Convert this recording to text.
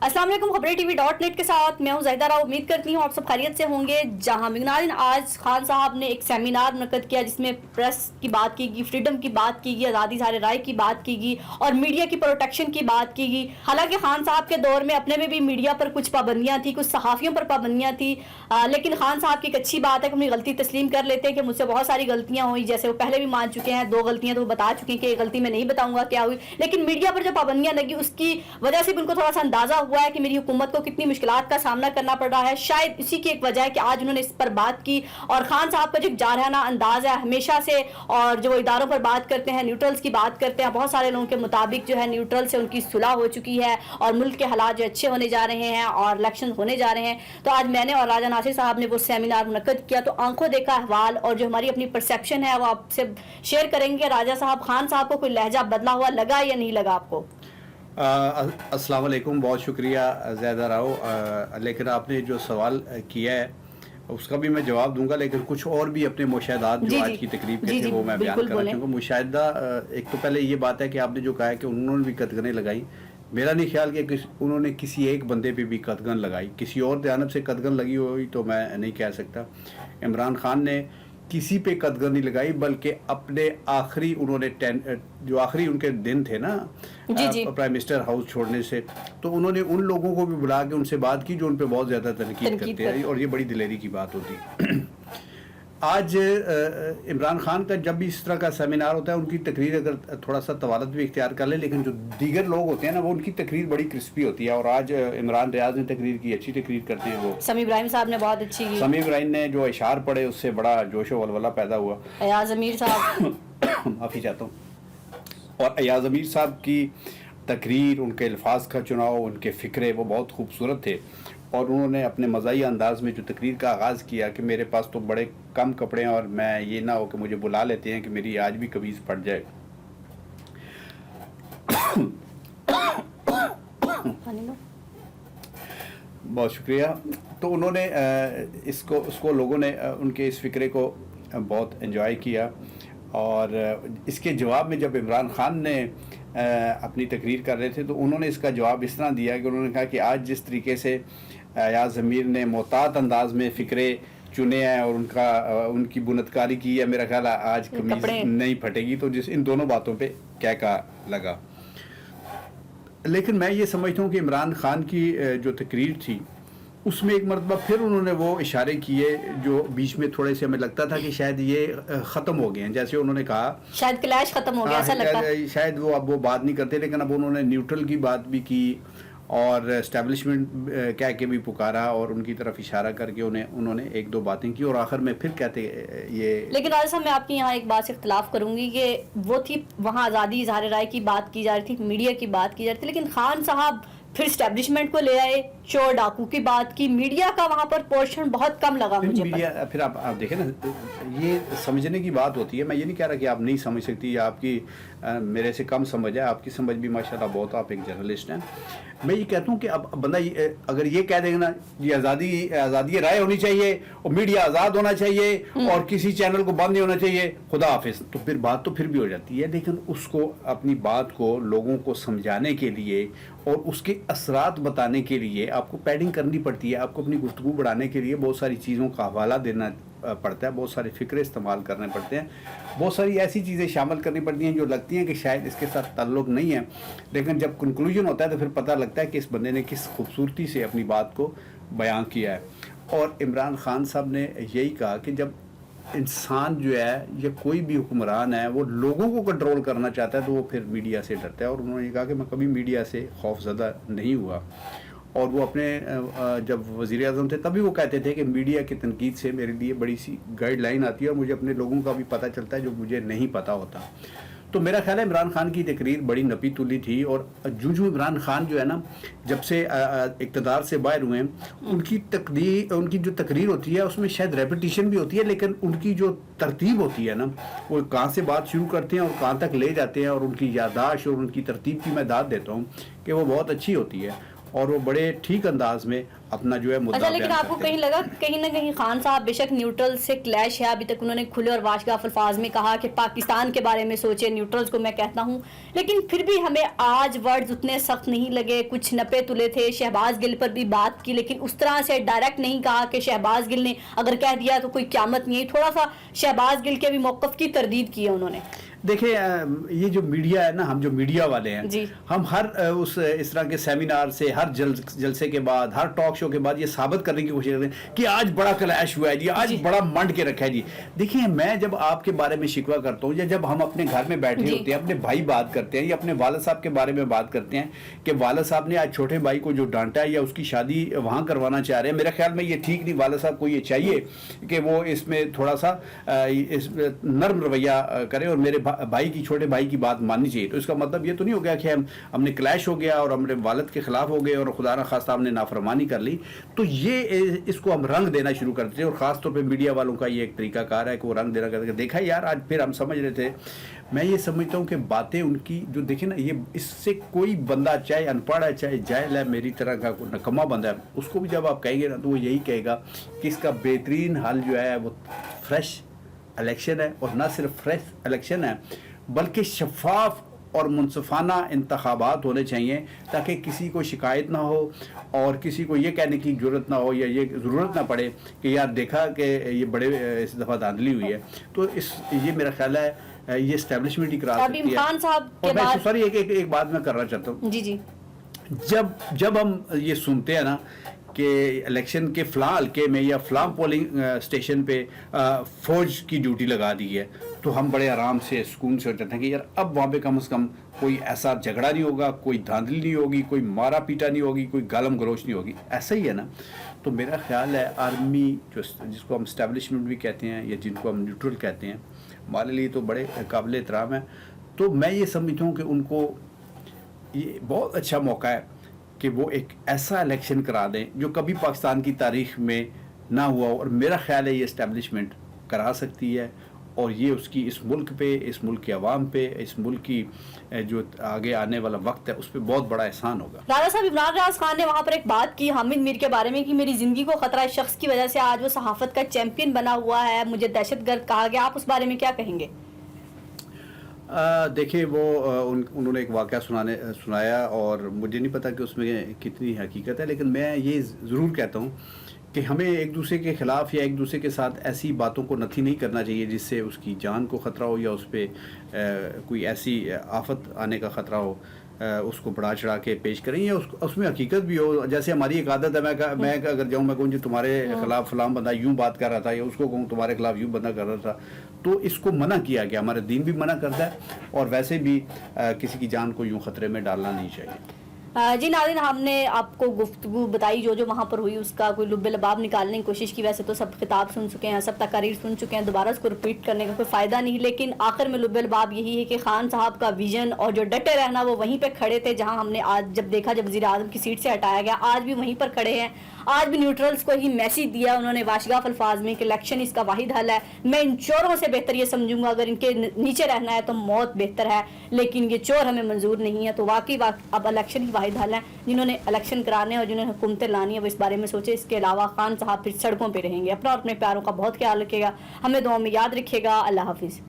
अस्सलाम वालेकुम। खबरें TV.net के साथ मैं हूं ज़ाहिदा राव। उम्मीद करती हूं आप सब खैरियत से होंगे। जहां मिगनाजिन आज खान साहब ने एक सेमिनार मुनक्कद किया जिसमें प्रेस की बात की गई, फ्रीडम की बात की गई, आज़ादी ज़ाहिर राय की बात की गई और मीडिया की प्रोटेक्शन की बात की गई। हालांकि खान साहब के दौर में अपने में भी मीडिया पर कुछ पाबंदियाँ थी, कुछ सहाफ़ियों पर पाबंदियाँ थी, लेकिन खान साहब की एक अच्छी बात है कि अपनी गलती तस्लीम कर लेते हैं कि मुझसे बहुत सारी गलतियाँ हुई, जैसे वो पहले भी मान चुके हैं। 2 गलतियाँ तो वो बता चुके हैं कि ये गलती मैं नहीं बताऊँगा क्या हुई, लेकिन मीडिया पर जो पाबंदियाँ लगी उसकी वजह से भी उनको थोड़ा सा अंदाज़ा हुआ है कि मेरी हुकूमत को कितनी मुश्किलात का सामना करना पड़ रहा है। शायद इसी की एक वजह है कि आज उन्होंने इस पर बात की। और खान साहब का जो जारहाना अंदाज है हमेशा से, और जो इदारों पर बात करते हैं, न्यूट्रल्स की बात करते हैं, बहुत सारे लोगों के मुताबिक जो है न्यूट्रल से उनकी सुलह हो चुकी है और मुल्क के हालात जो अच्छे होने जा रहे हैं और इलेक्शन होने जा रहे हैं। तो आज मैंने और राजा नासिर साहब ने वो सेमिनार मुनक्कद किया, तो आंखों देखा अहवाल और जो हमारी अपनी परसेप्शन है वो आपसे शेयर करेंगे। राजा साहब, खान साहब को कोई लहजा बदला हुआ लगा या नहीं लगा आपको? अस्सलाम वालेकुम, बहुत शुक्रिया ज़ाहिदा राव। लेकिन आपने जो सवाल किया है उसका भी मैं जवाब दूंगा, लेकिन कुछ और भी अपने मुशाहदात जो आज की तकरीब के थे वो मैं बयान करना चाहूँगा। मुशाहदा, एक तो पहले ये बात है कि आपने जो कहा है कि उन्होंने भी कदगनें लगाई, मेरा नहीं ख्याल कि उन्होंने किसी एक बंदे पे भी कदगन लगाई। किसी और जानब से कदगन लगी हुई तो मैं नहीं कह सकता। इमरान खान ने किसी पे कदगन नहीं लगाई, बल्कि अपने आखिरी उन्होंने जो आखिरी उनके दिन थे ना प्राइम मिनिस्टर हाउस छोड़ने से, तो उन्होंने उन लोगों को भी बुला के उनसे बात की जो उन पे बहुत ज़्यादा तनकीद करते हैं, और ये बड़ी दिलेरी की बात होती है। आज इमरान खान का जब भी इस तरह का सेमिनार होता है, उनकी तकरीर अगर थोड़ा सा तवालत भी इख्तियार कर ले, लेकिन जो दीगर लोग होते हैं ना वो उनकी तकरीर बड़ी क्रिस्पी होती है। और आज इमरान रियाज ने तकरीर की, अच्छी तकरीर करते हैं वो। समी इब्राहिम साहब ने बहुत अच्छी की। समी इब्राहिम ने जो इशार पढ़े उससे बड़ा जोश व वलवला पैदा हुआ। अयाज अमीर साहब माफ़ी चाहता हूँ। और अयाज अमीर साहब की तकरीर, उनके अल्फाज का चुनाव, उनके फ़िक्रे वो बहुत खूबसूरत थे। और उन्होंने अपने मज़ाही अंदाज में जो तकरीर का आगाज़ किया कि मेरे पास तो बड़े कम कपड़े हैं और मैं ये ना हो कि मुझे बुला लेते हैं कि मेरी आज भी कमीज़ फट जाए। बहुत शुक्रिया। तो उन्होंने उसको लोगों ने उनके इस फ़िक्रे को बहुत एंजॉय किया। और इसके जवाब में जब इमरान खान ने अपनी तकरीर कर रहे थे तो उन्होंने इसका जवाब इस तरह दिया कि उन्होंने कहा कि आज जिस तरीके से अयाज अमीर ने मोहतात अंदाज में फ़िक्रे चुने हैं और उनकी बुनतकारी की है, मेरा ख्याल आज कमीज़ नहीं फटेगी। तो इन दोनों बातों पे क्या कहा लगा। लेकिन मैं ये समझता हूँ कि इमरान खान की जो तकरीर थी उसमें एक मरतबा फिर उन्होंने वो इशारे किए जो बीच में थोड़े से हमें लगता था कि शायद ये ख़त्म हो गए हैं। जैसे उन्होंने कहा शायद क्लैश ख़त्म हो गया, ऐसा लगता है। शायद वो अब वो बात नहीं करते, लेकिन अब उन्होंने न्यूट्रल की बात भी की और एस्टेब्लिशमेंट कह के भी पुकारा और उनकी तरफ इशारा करके उन्होंने 1-2 बातें की और आखिर में फिर कहते ये। लेकिन राजा साहब, मैं आपकी यहाँ एक बात से इख्तलाफ करूँगी कि वो थी वहाँ आज़ादी ज़ाहिर राय की बात की जा रही थी, मीडिया की बात की जा रही थी, लेकिन खान साहब फिर एस्टेब्लिशमेंट को ले आए, चोर डाकू की बात की। मीडिया का वहाँ पर पोर्शन बहुत कम लगा मुझे। मीडिया फिर आप देखें ना, ये समझने की बात होती है। मैं ये नहीं कह रहा कि आप नहीं समझ सकती, आपकी मेरे से कम समझ है, आपकी समझ भी माशाल्लाह बहुत, आप एक जर्नलिस्ट हैं। मैं ये कहता हूँ कि अब बंदा अगर ये कह देगा ना ये आज़ादी राय होनी चाहिए और मीडिया आज़ाद होना चाहिए और किसी चैनल को बंद नहीं होना चाहिए, खुदा हाफिज़, तो फिर बात तो फिर भी हो जाती है। लेकिन उसको अपनी बात को लोगों को समझाने के लिए और उसके असरात बताने के लिए आपको पैडिंग करनी पड़ती है। आपको अपनी गुफ्तगू बढ़ाने के लिए बहुत सारी चीज़ों का हवाला देना पड़ता है, बहुत सारे फ़िक्रे इस्तेमाल करने पड़ते हैं, बहुत सारी ऐसी चीज़ें शामिल करनी पड़ती हैं जो लगती हैं कि शायद इसके साथ ताल्लुक़ नहीं है, लेकिन जब कंक्लूजन होता है तो फिर पता लगता है कि इस बंदे ने किस खूबसूरती से अपनी बात को बयां किया है। और इमरान खान साहब ने यही कहा कि जब इंसान जो है या कोई भी हुक्मरान है वो लोगों को कंट्रोल करना चाहता है तो वो फिर मीडिया से डरता है। और उन्होंने कहा कि मैं कभी मीडिया से खौफज़दा नहीं हुआ। और वो अपने जब वज़ीर आज़म थे तभी वो कहते थे कि मीडिया की तनकीद से मेरे लिए बड़ी सी गाइडलाइन आती है और मुझे अपने लोगों का भी पता चलता है जो मुझे नहीं पता होता। तो मेरा ख्याल है इमरान खान की तकरीर बड़ी नपी तुली थी। और जो इमरान खान जो है ना, जब से इक़्तिदार से बाहर हुए हैं, उनकी जो तकरीर होती है उसमें शायद रेपिटिशन भी होती है, लेकिन उनकी जो तरतीब होती है ना, वो कहाँ से बात शुरू करते हैं और कहाँ तक ले जाते हैं, और उनकी याददाश्त और उनकी तरतीब की मैं दाद देता हूँ कि वो बहुत अच्छी होती है। اور وہ بڑے ٹھیک انداز میں اپنا جو ہے مدعا اچھا، لیکن بیان آپ کو کرتے ہیں۔ کہیں لگا کہیں نہ کہیں خان صاحب بے شک نیوٹرل سے کلیش ہے، ابھی تک انہوں نے کھلے اور واشگاف الفاظ میں کہا کہ پاکستان کے بارے میں سوچے، نیوٹرلز کو میں کہتا ہوں، لیکن پھر بھی ہمیں آج ورڈز اتنے سخت نہیں لگے، کچھ نپے تلے تھے، شہباز گل پر بھی بات کی لیکن اس طرح سے ڈائریکٹ نہیں کہا کہ شہباز گل نے اگر کہہ دیا تو کوئی قیامت نہیں ہے، تھوڑا سا شہباز گل کے بھی موقف کی تردید کی ہے انہوں نے۔ دیکھیں یہ جو میڈیا ہے نا، ہم جو میڈیا والے ہیں جی، ہم ہر اس طرح کے سیمینار سے، ہر جلسے کے بعد، ہر ٹاک شو کے بعد یہ ثابت کرنے کی کوشش کرتے ہیں کہ آج بڑا کلیش ہوا ہے جی، آج بڑا منڈ کے رکھا ہے جی۔ دیکھیں میں جب آپ کے بارے میں شکوہ کرتا ہوں یا جب ہم اپنے گھر میں بیٹھے ہوتے ہیں، اپنے بھائی بات کرتے ہیں یا اپنے والد صاحب کے بارے میں بات کرتے ہیں کہ والد صاحب نے آج چھوٹے بھائی کو جو ڈانٹا ہے یا اس کی شادی وہاں کروانا چاہ رہے ہیں، میرے خیال میں یہ ٹھیک نہیں۔ والد صاحب کو یہ چاہیے کہ وہ اس میں تھوڑا سا نرم رویہ کرے اور میرے بھائی کی، چھوٹے بھائی کی بات ماننی چاہیے۔ تو اس کا مطلب یہ تو نہیں ہو گیا کہ ہم نے کلیش ہو گیا اور ہمارے والد کے خلاف ہو گئے اور خدا نہ خواستہ ہم نے نافرمانی کر لی۔ تو یہ اس کو ہم رنگ دینا شروع کرتے ہیں، اور خاص طور پہ میڈیا والوں کا یہ ایک طریقہ کار ہے کہ وہ رنگ دینا کرتے ہیں۔ دیکھا یار آج پھر ہم سمجھ رہے تھے، میں یہ سمجھتا ہوں کہ باتیں ان کی جو دیکھیں نا، یہ اس سے کوئی بندہ چاہے ان پڑھ ہے چاہے جاہل ہے، میری طرح کا نکما بندہ ہے، اس کو بھی جب آپ کہیں گے نا تو وہ یہی کہے گا کہ اس کا بہترین حل جو ہے وہ فریش الیکشن ہے، اور نہ صرف فریش الیکشن ہے بلکہ شفاف اور منصفانہ انتخابات ہونے چاہیے، تاکہ کسی کو شکایت نہ ہو اور کسی کو یہ کہنے کی ضرورت نہ ہو یا یہ ضرورت نہ پڑے کہ یار دیکھا کہ یہ بڑے اس دفعہ دھاندلی ہوئی ہے۔ تو یہ میرا خیال ہے یہ اسٹیبلشمنٹ ہی کرا سکتی ہے۔ خان صاحب کے اور میں بعد سوری ایک بات میں کرنا چاہتا ہوں، جی جب ہم یہ سنتے ہیں نا کہ الیکشن کے فلاں حلقے میں یا فلاں پولنگ اسٹیشن پہ فوج کی ڈیوٹی لگا دی ہے، تو ہم بڑے آرام سے سکون سے ہو جاتے ہیں کہ یار اب وہاں پہ کم از کم کوئی ایسا جھگڑا نہیں ہوگا، کوئی دھاندلی نہیں ہوگی، کوئی مارا پیٹا نہیں ہوگی، کوئی گالم گلوچ نہیں ہوگی۔ ایسا ہی ہے نا۔ تو میرا خیال ہے آرمی جس کو ہم اسٹیبلشمنٹ بھی کہتے ہیں یا جن کو ہم نیوٹرل کہتے ہیں، ہمارے لیے تو بڑے قابل احترام ہیں۔ تو میں یہ سمجھتا ہوں کہ ان کو یہ بہت اچھا موقع ہے کہ وہ ایک ایسا الیکشن کرا دیں جو کبھی پاکستان کی تاریخ میں نہ ہوا ہو، اور میرا خیال ہے یہ اسٹیبلشمنٹ کرا سکتی ہے، اور یہ اس کی اس ملک پہ، اس ملک کے عوام پہ، اس ملک کی جو آگے آنے والا وقت ہے اس پہ بہت بڑا احسان ہوگا۔ راجہ صاحب، عمران راز خان نے وہاں پر ایک بات کی حامد میر کے بارے میں کہ میری زندگی کو خطرہ ہے، اس شخص کی وجہ سے آج وہ صحافت کا چیمپئن بنا ہوا ہے، مجھے دہشت گرد کہا گیا، آپ اس بارے میں کیا کہیں گے؟ دیکھیں وہ انہوں نے ایک واقعہ سنایا اور مجھے نہیں پتا کہ اس میں کتنی حقیقت ہے، لیکن میں یہ ضرور کہتا ہوں کہ ہمیں ایک دوسرے کے خلاف یا ایک دوسرے کے ساتھ ایسی باتوں کو نتھی نہیں کرنا چاہیے جس سے اس کی جان کو خطرہ ہو یا اس پہ کوئی ایسی آفت آنے کا خطرہ ہو، اس کو بڑھا چڑھا کے پیش کریں یا اس میں حقیقت بھی ہو۔ جیسے ہماری ایک عادت ہے، میں اگر جاؤں میں کہوں جی تمہارے خلاف فلاں بندہ یوں بات کر رہا تھا، یا اس کو کہوں تمہارے خلاف یوں بندہ کر رہا تھا، تو اس کو منع کیا گیا، ہمارے دین بھی منع کرتا ہے، اور ویسے بھی کسی کی جان کو یوں خطرے میں ڈالنا نہیں چاہیے۔ جی ناظرین، ہم نے آپ کو گفتگو بتائی جو وہاں پر ہوئی، اس کا کوئی لب لباب نکالنے کی کوشش کی، ویسے تو سب خطاب سن چکے ہیں، سب تقاریر سن چکے ہیں، دوبارہ اس کو رپیٹ کرنے کا کوئی فائدہ نہیں، لیکن آخر میں لب لباب یہی ہے کہ خان صاحب کا ویژن اور جو ڈٹے رہنا، وہ وہیں پہ کھڑے تھے جہاں ہم نے آج جب دیکھا جب وزیر اعظم کی سیٹ سے ہٹایا گیا، آج بھی وہیں پر کھڑے ہیں، آج بھی نیوٹرلز کو ہی میسیج دیا انہوں نے واشگاف الفاظ میں کہ الیکشن اس کا واحد حل ہے، میں ان چوروں سے بہتر یہ سمجھوں گا اگر ان کے نیچے رہنا ہے تو موت بہتر ہے، لیکن یہ چور ہمیں منظور نہیں ہے۔ تو واقعی اب الیکشن ہی واحد حل ہے، جنہوں نے الیکشن کرانے اور جنہوں نے حکومتیں لانی ہے وہ اس بارے میں سوچے۔ اس کے علاوہ خان صاحب پھر سڑکوں پہ رہیں گے۔ اپنا اور اپنے پیاروں کا بہت خیال رکھے گا، ہمیں دعاؤں میں یاد رکھے گا۔ اللہ حافظ۔